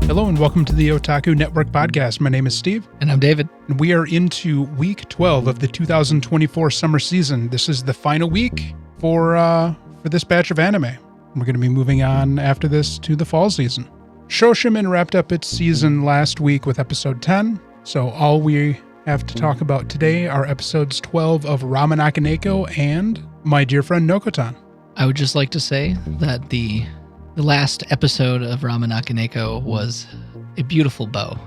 Hello and welcome to the Otaku Network podcast. My name is Steve. And I'm David. And we are into week 12 of the 2024 summer season. This is the final week for this batch of anime. We're going to be moving on after this to the fall season. Shoshimen wrapped up its season last week with episode 10. So all we have to talk about today are episodes 12 of Ramen Akaneko and My Deer Friend Nokotan. I would just like to say that the last episode of Ramen Akaneko was a beautiful bow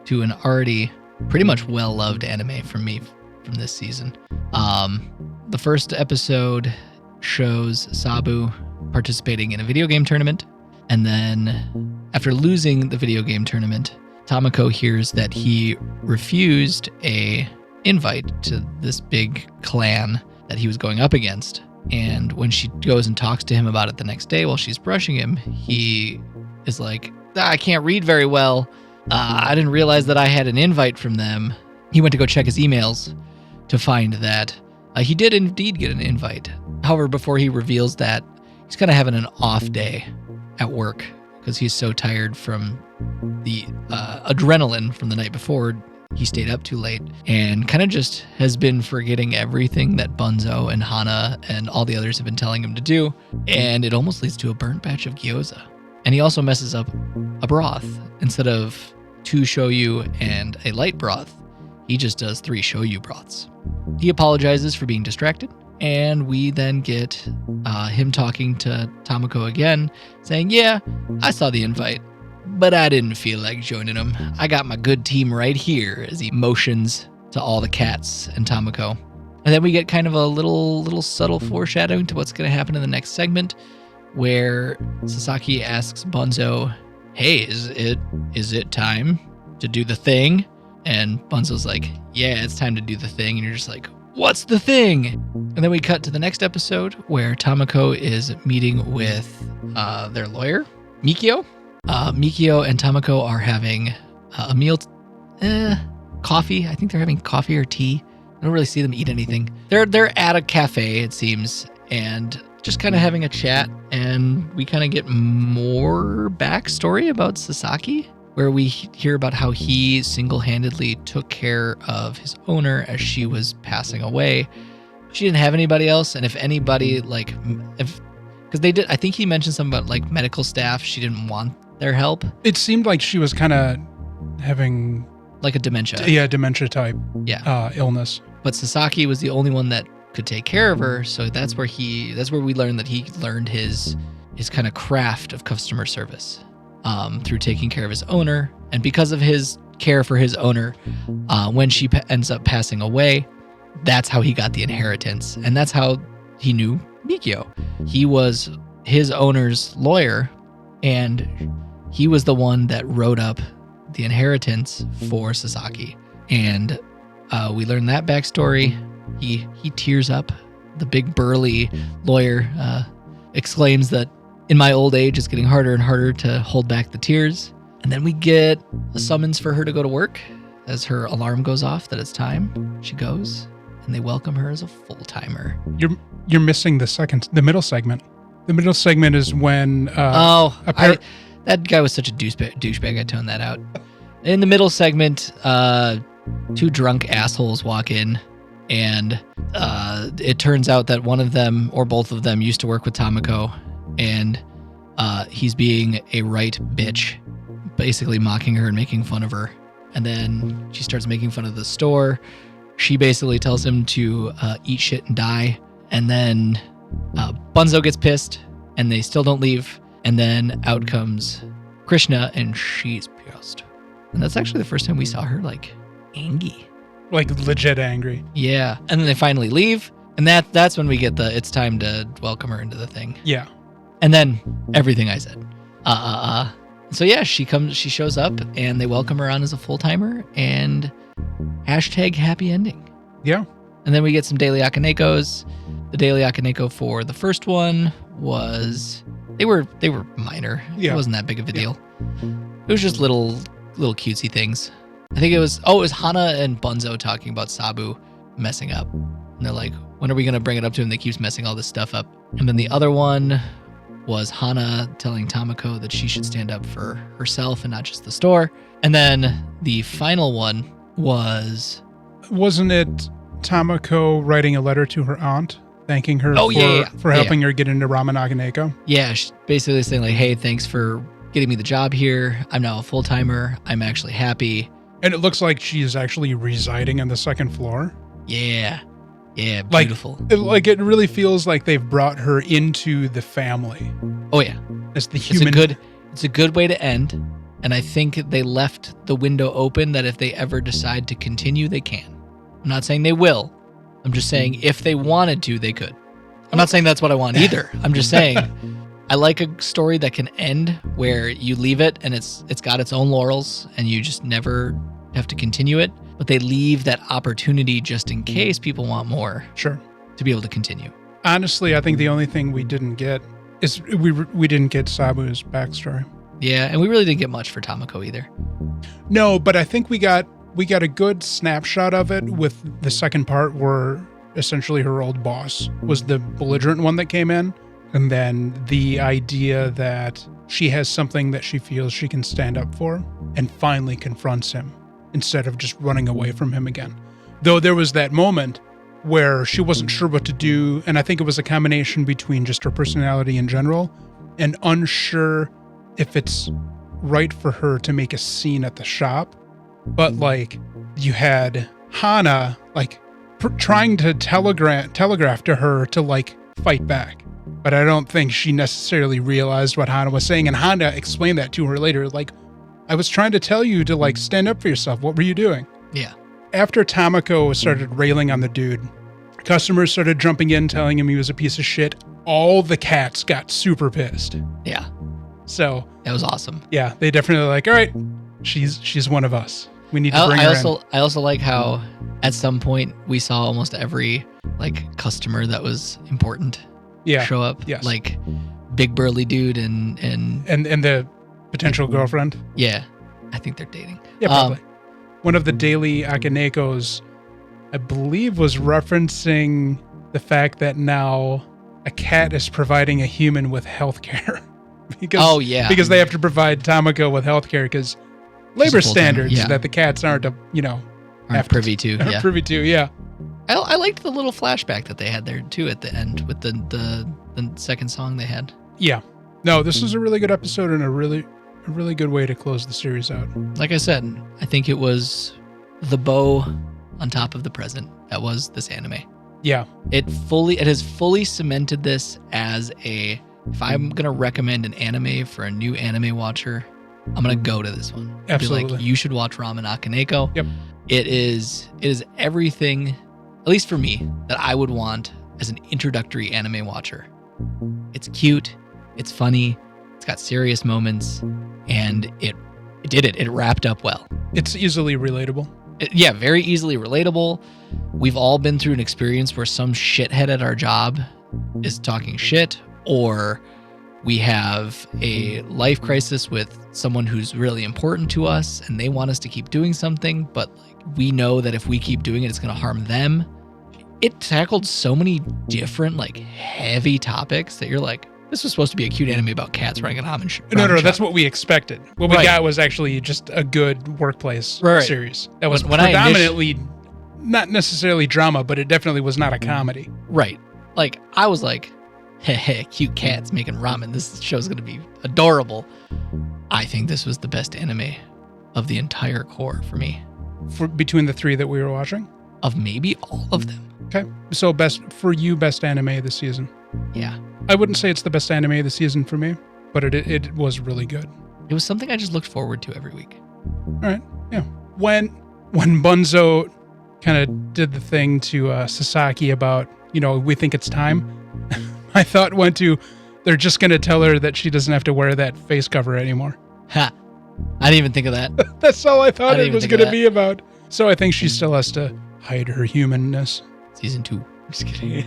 to an already pretty much well-loved anime from me from this season. The first episode shows Sabu participating in a video game tournament, and then after losing the video game tournament, Tamako hears that he refused a invite to this big clan that he was going up against. And when she goes and talks to him about it the next day while she's brushing him, he is like, I can't read very well. I didn't realize that I had an invite from them. He went to go check his emails to find that he did indeed get an invite. However, before he reveals that, he's kind of having an off day at work because he's so tired from the adrenaline from the night before. He stayed up too late and kind of just has been forgetting everything that Bunzo and Hana and all the others have been telling him to do. And it almost leads to a burnt batch of gyoza. And he also messes up a broth. Instead of 2 shoyu and a light broth, he just does 3 shoyu broths. He apologizes for being distracted. And we then get him talking to Tamako again, saying, yeah, I saw the invite, but I didn't feel like joining them. I got my good team right here, as he motions to all the cats and Tamako. And then we get kind of a little subtle foreshadowing to what's going to happen in the next segment, where Sasaki asks Bunzo, hey, is it time to do the thing? And Bunzo's like, yeah, it's time to do the thing. And you're just like, what's the thing? And then we cut to the next episode where Tamako is meeting with their lawyer, Mikio. Mikio and Tamako are having a meal, coffee. I think they're having coffee or tea. I don't really see them eat anything. They're at a cafe, it seems, and just kind of having a chat. And we kind of get more backstory about Sasaki, where we hear about how he single-handedly took care of his owner as she was passing away. She didn't have anybody else, and if anybody, because they did, I think he mentioned something about like medical staff. She didn't want their help. It seemed like she was kind of having like a dementia. Yeah, dementia type. Yeah. Illness. But Sasaki was the only one that could take care of her. So that's where we learned that he learned his kind of craft of customer service through taking care of his owner. And because of his care for his owner, when she ends up passing away, that's how he got the inheritance. And that's how he knew Mikio. He was his owner's lawyer, and he was the one that wrote up the inheritance for Sasaki. And we learn that backstory. He tears up. The big burly lawyer exclaims that in my old age, it's getting harder and harder to hold back the tears. And then we get a summons for her to go to work. As her alarm goes off that it's time, she goes, and they welcome her as a full-timer. You're missing the middle segment. The middle segment is when... that guy was such a douchebag, I toned that out. In the middle segment, 2 drunk assholes walk in, and it turns out that one of them, or both of them, used to work with Tamako, and he's being a right bitch, basically mocking her and making fun of her. And then she starts making fun of the store. She basically tells him to eat shit and die. And then Bunzo gets pissed, and they still don't leave. And then out comes Krishna, and she's pissed. And that's actually the first time we saw her, like, angry. Like, legit angry. Yeah. And then they finally leave. And that's when we get it's time to welcome her into the thing. Yeah. And then everything I said. So yeah, she shows up, and they welcome her on as a full-timer, and #happy ending. Yeah. And then we get some daily Akanekos. The daily Akaneko for the first one was they were minor. Yeah. It wasn't that big of a deal. It was just little cutesy things. I think it was Hana and Bunzo talking about Sabu messing up. And they're like, when are we going to bring it up to him that keeps messing all this stuff up? And then the other one was Hana telling Tamako that she should stand up for herself and not just the store. And then the final one was... Wasn't it Tamako writing a letter to her aunt, thanking her for helping her get into Ramen Akaneko? Yeah, she's basically saying like, hey, thanks for getting me the job here. I'm now a full-timer. I'm actually happy. And it looks like she is actually residing on the second floor. Yeah. Yeah, beautiful. It really feels like they've brought her into the family. Oh, yeah. As the human. It's a good way to end. And I think they left the window open that if they ever decide to continue, they can. I'm not saying they will. I'm just saying if they wanted to, they could. I'm not saying that's what I want either. I'm just saying I like a story that can end where you leave it and it's got its own laurels and you just never have to continue it. But they leave that opportunity just in case people want more. Sure. To be able to continue. Honestly, I think the only thing we didn't get is we didn't get Sabu's backstory. Yeah, and we really didn't get much for Tamako either. No, but I think we got a good snapshot of it with the second part where essentially her old boss was the belligerent one that came in. And then the idea that she has something that she feels she can stand up for and finally confronts him instead of just running away from him again. Though there was that moment where she wasn't sure what to do, and I think it was a combination between just her personality in general and unsure if it's right for her to make a scene at the shop. But like you had Hana like trying to telegraph to her to like fight back. But I don't think she necessarily realized what Hana was saying. And Hana explained that to her later. Like, I was trying to tell you to like stand up for yourself. What were you doing? Yeah. After Tamako started railing on the dude, customers started jumping in, telling him he was a piece of shit. All the cats got super pissed. Yeah. So that was awesome. Yeah, they definitely like, all right, she's one of us. We need to bring her in. I also like how at some point we saw almost every like customer that was important show up. Yes. Like big burly dude and the potential girlfriend. Yeah. I think they're dating. Yeah, probably. One of the daily Akanekos, I believe, was referencing the fact that now a cat is providing a human with healthcare. Because they have to provide Tamako with healthcare because labor standards that the cats aren't privy to. Yeah. I liked the little flashback that they had there too at the end with the second song they had. Yeah. No, this was a really good episode and a really good way to close the series out. Like I said, I think it was the bow on top of the present that was this anime. Yeah. It has fully cemented this as if I'm going to recommend an anime for a new anime watcher, I'm going to go to this one. Absolutely. Be like, you should watch Ramen Akaneko. Yep. It is everything, at least for me, that I would want as an introductory anime watcher. It's cute. It's funny. It's got serious moments. And it did it. It wrapped up well. It's easily relatable. Very easily relatable. We've all been through an experience where some shithead at our job is talking shit, or we have a life crisis with someone who's really important to us and they want us to keep doing something, but like we know that if we keep doing it, it's going to harm them. It tackled so many different like heavy topics that you're like, this was supposed to be a cute anime about cats running a ramen shop. No, that's what we expected. What we got was actually just a good workplace series. That was predominantly not necessarily drama, but it definitely was not a comedy. Right. Like, I was like, hey, cute cats making ramen. This show's going to be adorable. I think this was the best anime of the entire core for me. Between the three that we were watching? Of maybe all of them. Okay. So best anime of the season. Yeah. I wouldn't say it's the best anime of the season for me, but it was really good. It was something I just looked forward to every week. All right. Yeah. When Bunzo kind of did the thing to Sasaki about, we think it's time, my thought went to, they're just going to tell her that she doesn't have to wear that face cover anymore. Ha. I didn't even think of that. That's all I thought it was going to be about. So I think she still has to hide her humanness. Season 2. Just kidding.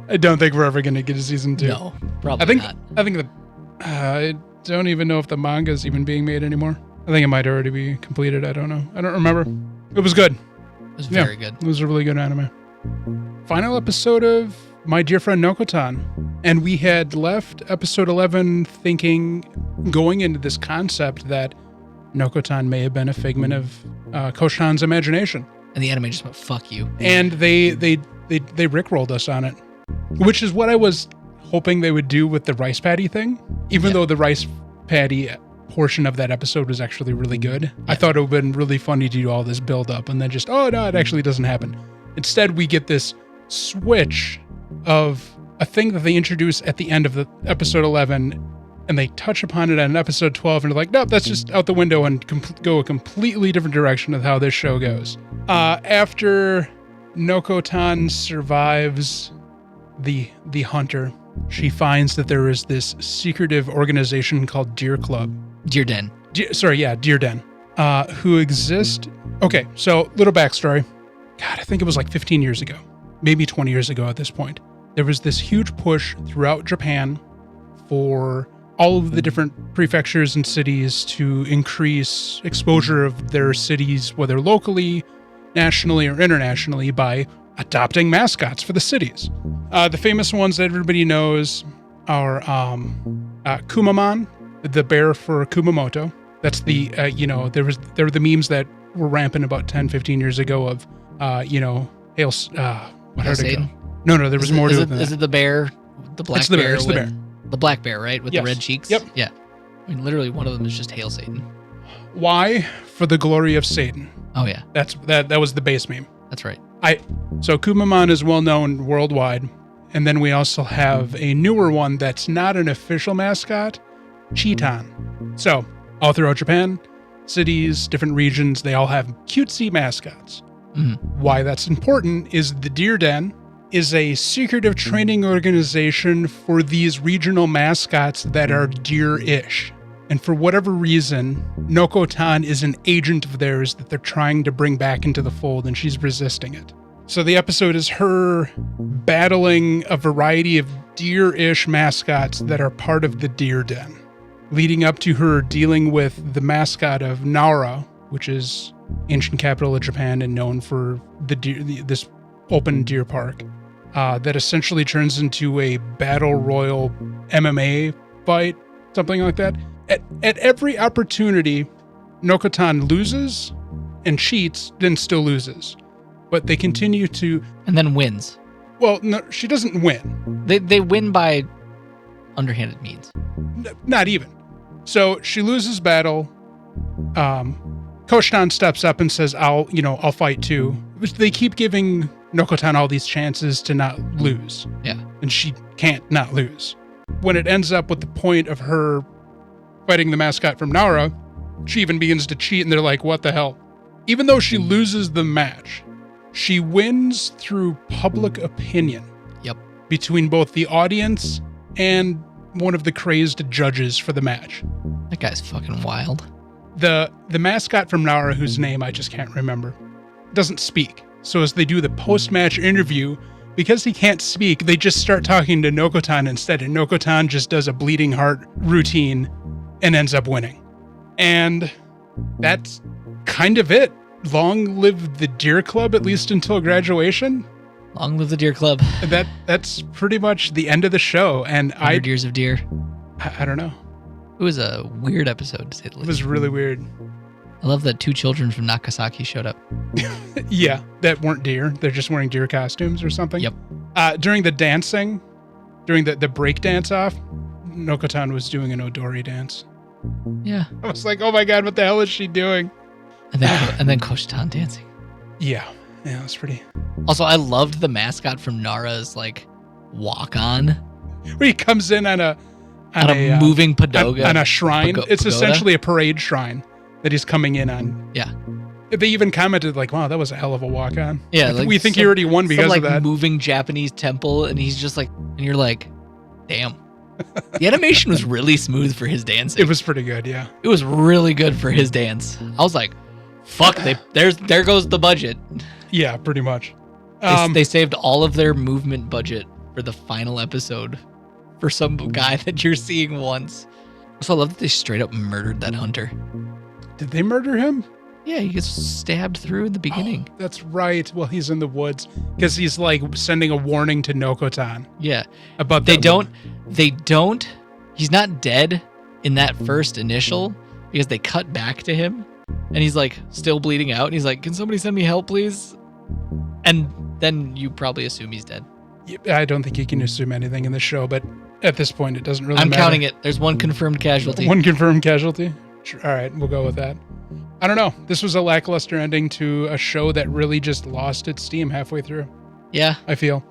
I don't think we're ever going to get a season 2. No, probably not. I don't even know if the manga is even being made anymore. I think it might already be completed. I don't know. I don't remember. It was good. It was very good. It was a really good anime. Final episode of my dear friend Nokotan. And we had left episode 11 thinking, going into this concept, that Nokotan may have been a figment of Koshan's imagination. And the anime just went, fuck you. And they rickrolled us on it, which is what I was hoping they would do with the rice patty thing. Even though the rice patty portion of that episode was actually really good. I thought it would have been really funny to do all this build up and then just, oh no, it actually doesn't happen. Instead, we get this switch of a thing that they introduce at the end of the episode 11, and they touch upon it in episode 12, and they're like, nope, that's just out the window, and go a completely different direction of how this show goes. After Nokotan survives the hunter, she finds that there is this secretive organization called Deer Club. Deer Den. Deer Den, who exist. Okay, so little backstory. God, I think it was like 15 years ago, maybe 20 years ago at this point. There was this huge push throughout Japan for all of the different prefectures and cities to increase exposure of their cities, whether locally, nationally, or internationally, by adopting mascots for the cities. The famous ones that everybody knows are Kumaman, the bear for Kumamoto. That's the, there were the memes that were rampant about 10, 15 years ago of, Hail Satan? No, there was more to it than that. Is it the bear? The black it's the bear? It's the bear. The black bear, right? With Yes. the red cheeks? Yep. Yeah. I mean, literally one of them is just Hail Satan. Why? For the glory of Satan. Oh, yeah. That was the base meme. That's right. So Kumaman is well known worldwide. And then we also have a newer one that's not an official mascot, Chitan. So all throughout Japan, cities, different regions, they all have cutesy mascots. Mm-hmm. Why that's important is the Deer Den is a secretive training organization for these regional mascots that are deer-ish. And for whatever reason, Nokotan is an agent of theirs that they're trying to bring back into the fold, and she's resisting it. So the episode is her battling a variety of deer-ish mascots that are part of the Deer Den, leading up to her dealing with the mascot of Nara, which is ancient capital of Japan and known for this open deer park, that essentially turns into a battle royal MMA fight, something like that. At every opportunity, Nokotan loses and cheats, then still loses. But they continue to... And then wins. Well, no, she doesn't win. They win by underhanded means. Not even. So she loses battle. Koshan steps up and says, I'll fight too. They keep giving Nokotan all these chances to not lose. Yeah. And she can't not lose. When it ends up with the point of her fighting the mascot from Nara, she even begins to cheat, and they're like, what the hell? Even though she loses the match, she wins through public opinion. Yep. Between both the audience and one of the crazed judges for the match. That guy's fucking wild. The mascot from Nara, whose name I just can't remember, doesn't speak. So as they do the post-match interview, because he can't speak, they just start talking to Nokotan instead, and Nokotan just does a bleeding heart routine and ends up winning. And that's kind of it. Long live the Deer Club, at least until graduation. Long live the Deer Club. That's pretty much the end of the show. And 100 years of deer. I don't know. It was a weird episode, to say the least. It was really weird. I love that 2 children from Nagasaki showed up. Yeah, that weren't deer. They're just wearing deer costumes or something. Yep. During the dancing, during the break dance off, Nokotan was doing an Odori dance. Yeah. I was like, oh my God, what the hell is she doing? And then Koshitan dancing. Yeah, that's pretty. Also, I loved the mascot from Nara's walk on. Where he comes in on a moving pagoda. On a shrine. It's pagoda. Essentially a parade shrine that he's coming in on. Yeah. They even commented wow, that was a hell of a walk on. Yeah. We think he already won because of that. Moving Japanese temple, and he's just and you're like, damn. The animation was really smooth for his dancing. It was pretty good, yeah. It was really good for his dance. I was like, fuck, there goes the budget. Yeah, pretty much. They saved all of their movement budget for the final episode for some guy that you're seeing once. So I love that they straight up murdered that hunter. Did they murder him? Yeah, he gets stabbed through in the beginning. Oh, that's right. Well, he's in the woods because he's like sending a warning to Nokotan. Yeah. About they don't, he's not dead in that first initial because they cut back to him and he's like still bleeding out and he's like, can somebody send me help, please? And then you probably assume he's dead. I don't think you can assume anything in the show, but at this point, it doesn't really matter. I'm counting it. There's one confirmed casualty. One confirmed casualty? Sure. All right, we'll go with that. I don't know. This was a lackluster ending to a show that really just lost its steam halfway through. Yeah. I feel.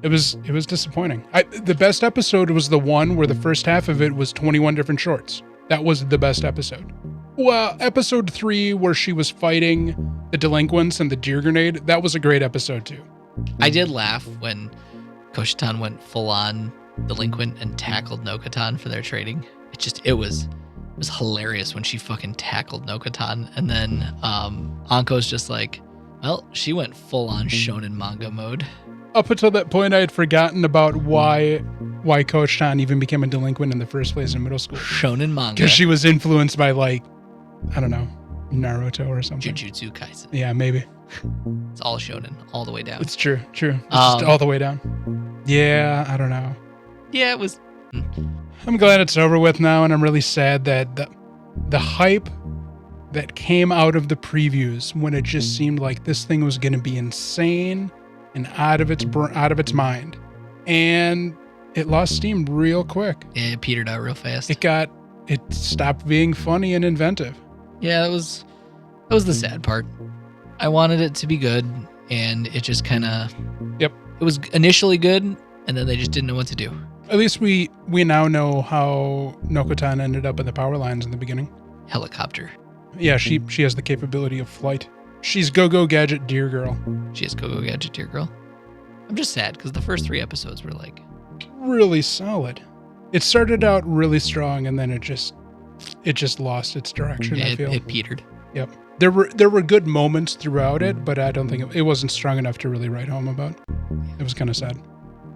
It was disappointing. The best episode was the one where the first half of it was 21 different shorts. That was the best episode. Well, episode 3, where she was fighting the delinquents and the deer grenade, that was a great episode too. I did laugh when Koshitan went full on delinquent and tackled Nokotan for their trading. It was hilarious when she fucking tackled Nokotan, and then Anko's just like, well, she went full on shonen manga mode. Up until that point, I had forgotten about why Koshitan even became a delinquent in the first place in middle school. Shonen manga. Because she was influenced by, like, I don't know, Naruto or something. Jujutsu Kaisen. Yeah, maybe. It's all shonen, all the way down. It's true. It's just all the way down. Yeah, I don't know. Yeah, it was. I'm glad it's over with now, and I'm really sad that the hype that came out of the previews when it just seemed like this thing was going to be insane and out of its mind, and it lost steam real quick. Yeah, it petered out real fast. It stopped being funny and inventive. Yeah, that was the sad part. I wanted it to be good, and it just kind of. Yep. It was initially good, and then they just didn't know what to do. At least we now know how Nokotan ended up in the power lines in the beginning. Helicopter. Yeah, she has the capability of flight. She's Go-Go Gadget Deer Girl. She is Go-Go Gadget Deer Girl. I'm just sad because the first 3 episodes were like really solid. It started out really strong, and then it just lost its direction. Yeah, I feel it petered. Yep. There were good moments throughout it, but I don't think it wasn't strong enough to really write home about. It was kind of sad.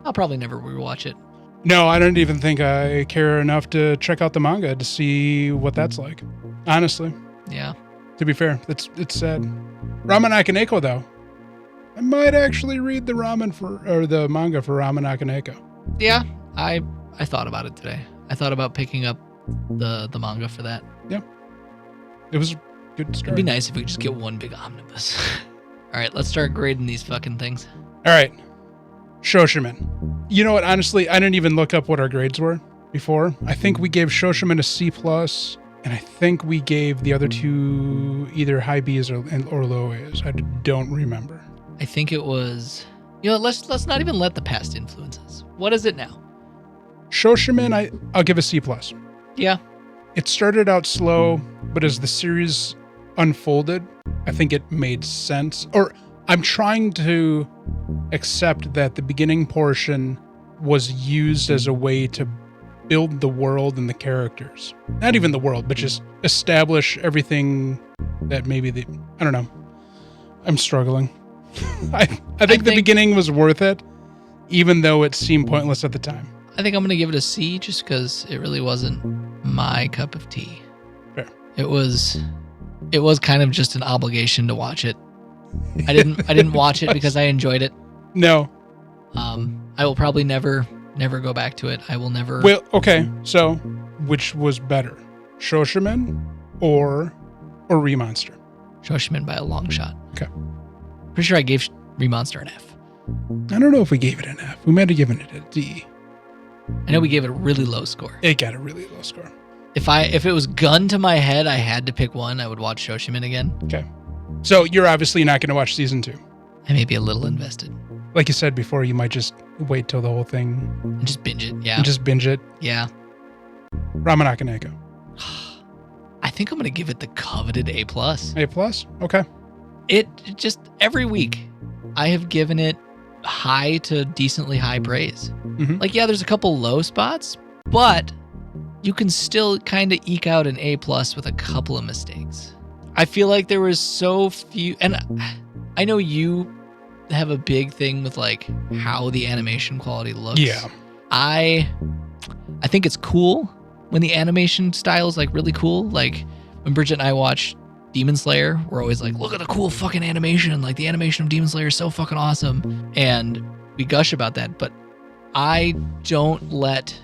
I'll probably never rewatch it. No, I don't even think I care enough to check out the manga to see what that's like. Honestly. Yeah. To be fair, it's sad. Ramen Akaneko, though. I might actually read the manga for Ramen Akaneko. Yeah, I thought about it today. I thought about picking up the manga for that. Yeah. It was a good story. It'd be nice if we could just get one big omnibus. All right, let's start grading these fucking things. All right. Shoshiman. You know what? Honestly, I didn't even look up what our grades were before. I think we gave Shoshiman a C+, and I think we gave the other 2 either high B's or low A's. I don't remember. I think it was. Let's not even let the past influences. What is it now? Shoshiman, I'll give a C+. Yeah. It started out slow, but as the series unfolded, I think it made sense. Or I'm trying to accept that the beginning portion was used as a way to build the world and the characters. Not even the world, but just establish everything that maybe I don't know. I'm struggling. I think the beginning was worth it, even though it seemed pointless at the time. I think I'm going to give it a C just because it really wasn't my cup of tea. Fair. It was kind of just an obligation to watch it. I didn't watch it because I enjoyed it. No. I will probably never go back to it. I will never. Well, okay. So, which was better, Shoshiman or Remonster? Shoshiman by a long shot. Okay. Pretty sure I gave Remonster an F. I don't know if we gave it an F. We might have given it a D. I know we gave it a really low score. It got a really low score. If it was gun to my head, I had to pick one, I would watch Shoshiman again. Okay. So you're obviously not going to watch season 2. I may be a little invested. Like you said before, you might just wait till the whole thing. And just binge it, yeah. And just binge it. Yeah. Ramen Akaneko. I think I'm going to give it the coveted A+. A+? Okay. It just, every week, I have given it high to decently high praise. Mm-hmm. Like, yeah, there's a couple low spots, but you can still kind of eke out an A+ with a couple of mistakes. I feel like there was so few, and I know you have a big thing with like how the animation quality looks. Yeah. I think it's cool when the animation style is like really cool. Like when Bridget and I watched Demon Slayer, we're always like, look at the cool fucking animation. Like, the animation of Demon Slayer is so fucking awesome. And we gush about that, but I don't let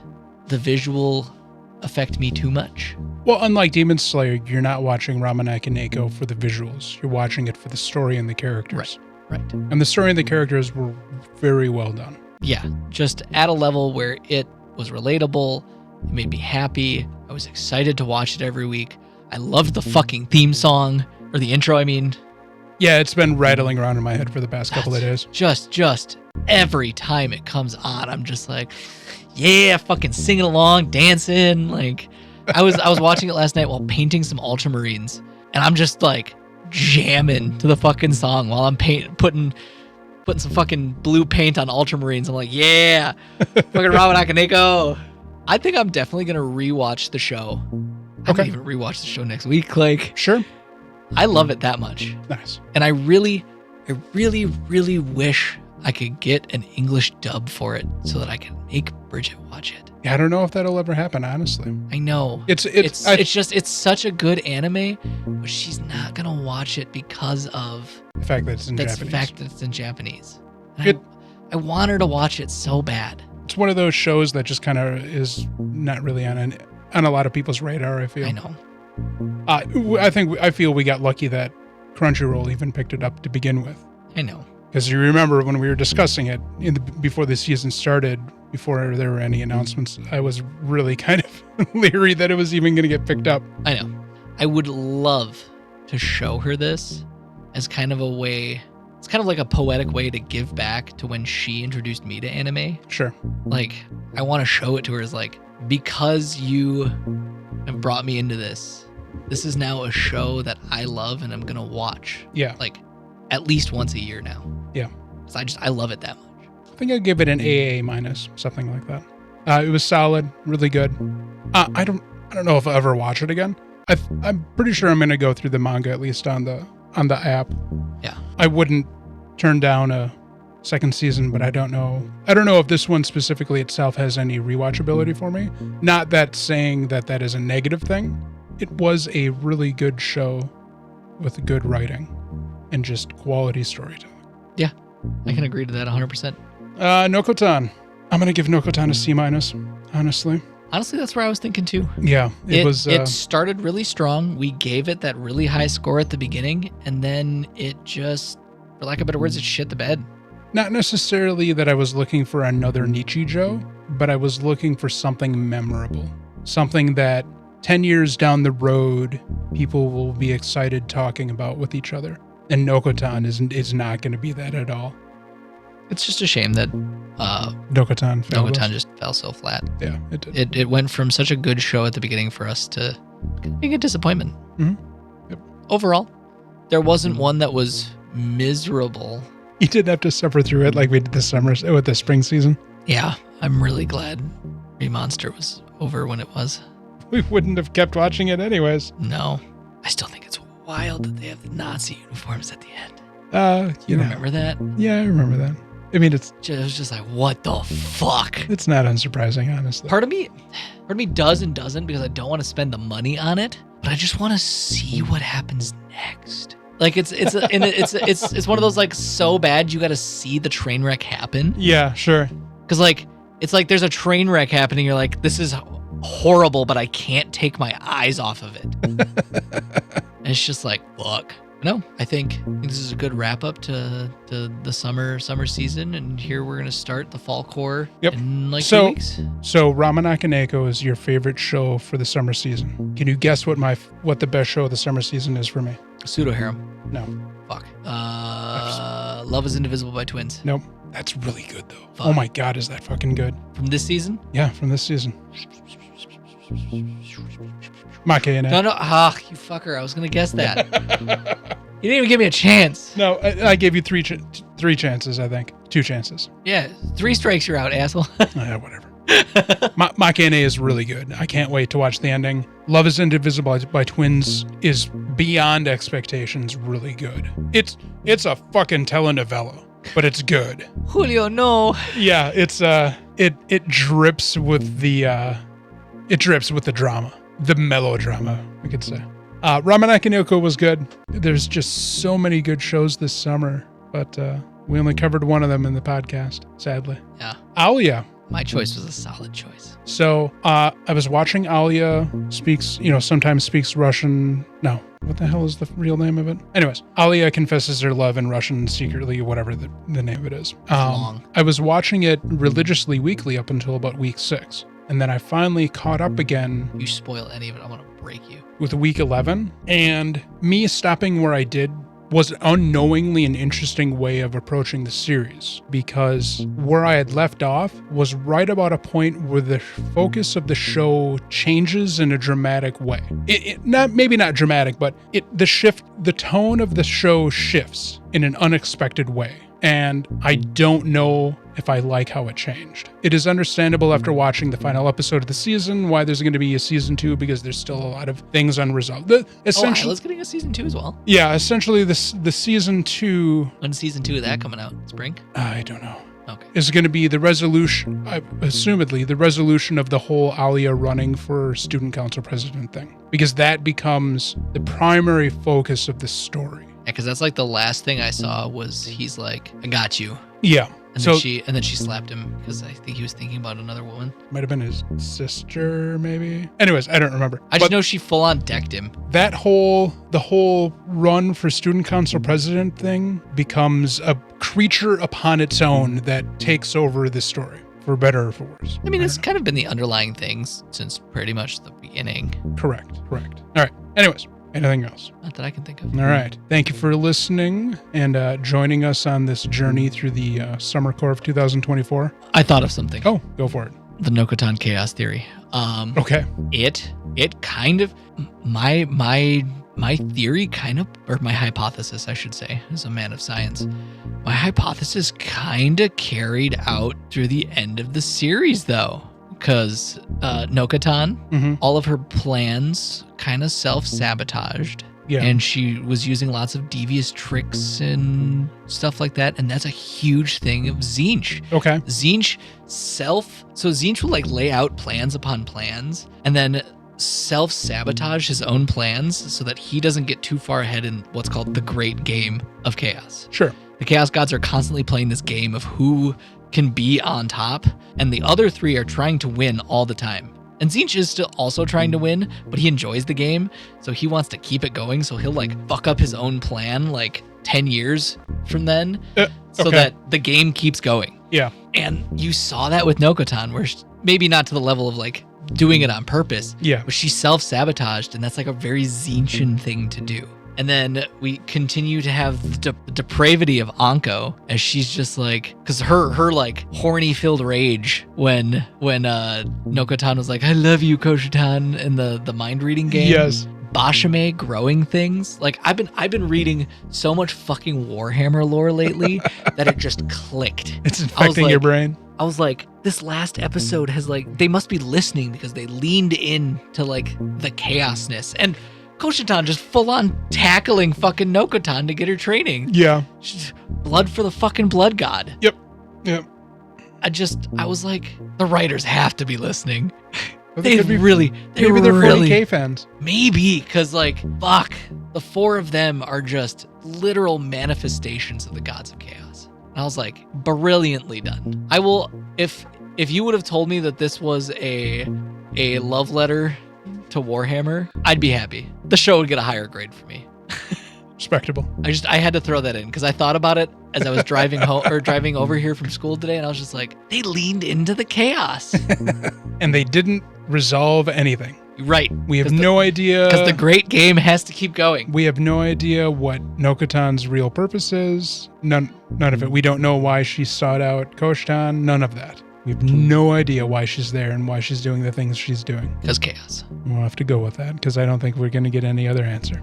the visual affect me too much. Well, unlike Demon Slayer, you're not watching Ramen Akaneko for the visuals. You're watching it for the story and the characters. Right. And the story and the characters were very well done. Yeah, just at a level where it was relatable. It made me happy. I was excited to watch it every week. I loved the fucking theme song, or the intro, I mean. Yeah, it's been rattling around in my head for the past couple of days. Just every time it comes on, I'm just like, yeah, fucking singing along, dancing. Like, I was watching it last night while painting some ultramarines, and I'm just like jamming to the fucking song while I'm putting some fucking blue paint on ultramarines. I'm like, yeah, fucking Ramen Akaneko. I think I'm definitely gonna rewatch the show. I might even rewatch the show next week. Like, sure. I love it that much. Nice. And I really wish I could get an English dub for it so that I can make Bridget watch it. Yeah, I don't know if that'll ever happen, honestly. I know. It's such a good anime, but she's not gonna watch it because of the fact that it's in Japanese. The fact that it's in Japanese. And I want her to watch it so bad. It's one of those shows that just kind of is not really on a lot of people's radar, I feel. I know. I feel we got lucky that Crunchyroll even picked it up to begin with. I know. Because you remember when we were discussing it before the season started, before there were any announcements, I was really kind of leery that it was even going to get picked up. I know. I would love to show her this as kind of a way. It's kind of like a poetic way to give back to when she introduced me to anime. Sure. Like, I want to show it to her as like, because you have brought me into this is now a show that I love and I'm going to watch. Yeah. Like, at least once a year now. Yeah. Because I love it that much. I think I'd give it an AA minus, something like that. It was solid, really good. I don't know if I'll ever watch it again. I'm pretty sure I'm going to go through the manga, at least on the app. Yeah. I wouldn't turn down a second season, but I don't know if this one specifically itself has any rewatchability for me. Not that saying that is a negative thing. It was a really good show with good writing and just quality storytelling. Yeah, I can agree to that 100%. Nokotan. I'm going to give Nokotan a C minus, honestly. Honestly, that's where I was thinking too. Yeah, it started really strong. We gave it that really high score at the beginning, and then it just, for lack of better words, it shit the bed. Not necessarily that I was looking for another Nichijou, but I was looking for something memorable. Something that 10 years down the road, people will be excited talking about with each other. And Nokotan is not going to be that at all. It's just a shame that Nokotan just fell so flat. Yeah, it did. It went from such a good show at the beginning for us to being a disappointment. Mm-hmm. Yep. Overall, there wasn't one that was miserable. You didn't have to suffer through it like we did with the spring season. Yeah, I'm really glad Remonster was over when it was. We wouldn't have kept watching it anyways. No. I still think it's wild that they have the Nazi uniforms at the end. You remember that? Yeah, I remember that. I mean, it was just like, what the fuck? It's not unsurprising, honestly. Part of me does and doesn't because I don't want to spend the money on it, but I just want to see what happens next. Like it's one of those like so bad you got to see the train wreck happen. Yeah, sure. Because like it's like there's a train wreck happening. You're like, this is horrible, but I can't take my eyes off of it. And it's just like, fuck. No, I think this is a good wrap up to the summer season, and here we're gonna start the fall core in like 2 weeks. So Ramen Akaneko is your favorite show for the summer season. Can you guess what the best show of the summer season is for me? Pseudo Harem. No. Fuck. Love is Indivisible by Twins. Nope. That's really good though. Fuck. Oh my god, is that fucking good? From this season? Yeah, from this season. Make-ene. No, you fucker. I was going to guess that. You didn't even give me a chance. No, I gave you three chances, I think. 2 chances. Yeah, 3 strikes, you're out, asshole. Whatever. Make-ene is really good. I can't wait to watch the ending. Love is Indivisible by Twins is beyond expectations really good. It's a fucking telenovela, but it's good. Julio, no. Yeah, it's it drips with the drama. The melodrama, we could say. Ramen Akaneko was good. There's just so many good shows this summer, but we only covered one of them in the podcast, sadly. Yeah. Alia. My choice was a solid choice. So I was watching Alia sometimes speaks Russian. No, what the hell is the real name of it? Anyways, Alia confesses her love in Russian secretly, whatever the name of it is. Long. I was watching it religiously weekly up until about week 6. And then I finally caught up again. You spoil any of it, I'm going to break you. With week 11. And me stopping where I did was unknowingly an interesting way of approaching the series, because where I had left off was right about a point where the focus of the show changes in a dramatic way. Maybe not dramatic, but the tone of the show shifts in an unexpected way. And I don't know if I like how it changed. It is understandable after watching the final episode of the season why there's going to be a season 2, because there's still a lot of things unresolved. Isla's getting a season 2 as well. Yeah, essentially the season 2. When's season 2 of that coming out? Spring? I don't know. Okay. Is going to be the resolution, assumedly, the resolution of the whole Alia running for student council president thing, because that becomes the primary focus of the story. Yeah, because that's like the last thing I saw was he's like, I got you. Yeah. And then she slapped him because I think he was thinking about another woman. Might have been his sister, maybe. Anyways, I don't remember. I just know she full on decked him. The whole run for student council president thing becomes a creature upon its own that takes over the story, for better or for worse. I mean, it's kind of been the underlying things since pretty much the beginning. Correct. All right. Anyways. Anything else? Not that I can think of. All right. Thank you for listening and joining us on this journey through the summer core of 2024. I thought of something. Oh, go for it. The Nokotan chaos theory. Okay. It kind of my theory kind of, or my hypothesis, I should say, as a man of science, my hypothesis kind of carried out through the end of the series, though. Because Nokotan, all of her plans kind of self-sabotaged. Yeah. And she was using lots of devious tricks and stuff like that. And that's a huge thing of Tzeentch. Okay. Tzeentch will like lay out plans upon plans and then self-sabotage his own plans so that he doesn't get too far ahead in what's called the great game of chaos. Sure. The Chaos Gods are constantly playing this game of who can be on top, and the other 3 are trying to win all the time. And Tzeentch is still also trying to win, but he enjoys the game, so he wants to keep it going, so he'll like fuck up his own plan like 10 years from then, so that the game keeps going. Yeah. And you saw that with Nokotan, where maybe not to the level of like doing it on purpose, but she self-sabotaged, and that's like a very Tzeentchian thing to do. And then we continue to have the depravity of Anko, as she's just like, because her like horny filled rage when Nokotan was like, I love you, Koshitan, in the mind reading game. Yes. Bashime growing things. Like I've been reading so much fucking Warhammer lore lately that it just clicked. It's infecting your brain. I was like, this last episode has like, they must be listening because they leaned in to like the chaosness. And Koshitan just full on tackling fucking Nokotan to get her training. Yeah. She's blood for the fucking blood god. Yep. I was like, the writers have to be listening. Maybe they're 40K fans. Maybe, because like, fuck, the 4 of them are just literal manifestations of the gods of chaos. And I was like, brilliantly done. I will, if you would have told me that this was a love letter to Warhammer, I'd be happy. The show would get a higher grade for me. Respectable. I had to throw that in because I thought about it as I was driving home or driving over here from school today, and I was just like, they leaned into the chaos. And they didn't resolve anything. Right. We have no idea. Because the great game has to keep going. We have no idea what Nokotan's real purpose is. None of it. We don't know why she sought out Koshitan. None of that. We have no idea why she's there and why she's doing the things she's doing. Because chaos. We'll have to go with that because I don't think we're going to get any other answer.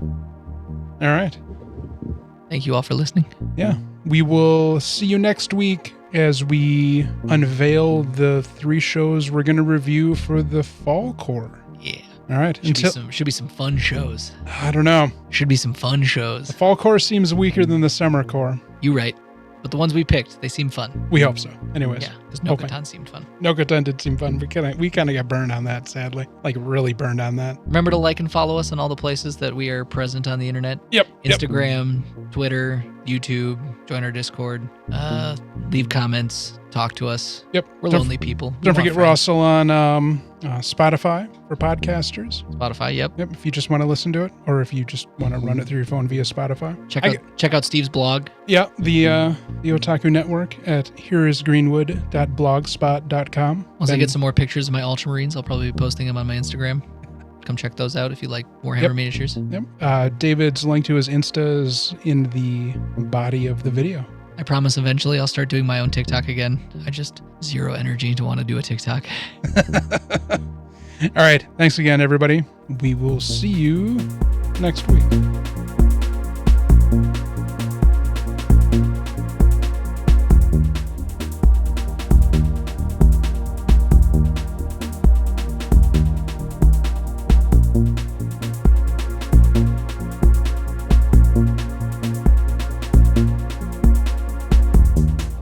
All right. Thank you all for listening. Yeah. We will see you next week as we unveil the 3 shows we're going to review for the fall core. Yeah. All right. Should be some fun shows. I don't know. Should be some fun shows. The fall core seems weaker than the summer core. You right. But the ones we picked, they seem fun. We hope so. Anyways. Yeah, because Nokotan seemed fun. Nokotan did seem fun. We kind of got burned on that, sadly. Like, really burned on that. Remember to like and follow us on all the places that we are present on the internet. Yep. Instagram, Twitter, YouTube, join our Discord, leave comments, talk to us. Yep. We're lonely people. Don't forget, we're also on Spotify for podcasters. Spotify, yep. If you just want to listen to it, or if you just want to run it through your phone via Spotify. Check out Steve's blog. Yeah, the Otaku Network at hereisgreenwood.blogspot.com. Once I get some more pictures of my Ultramarines, I'll probably be posting them on my Instagram. Come check those out if you like Warhammer miniatures. Yep. David's link to his Insta is in the body of the video. I promise eventually I'll start doing my own TikTok again. I just zero energy to want to do a TikTok. All right. Thanks again, everybody. We will see you next week.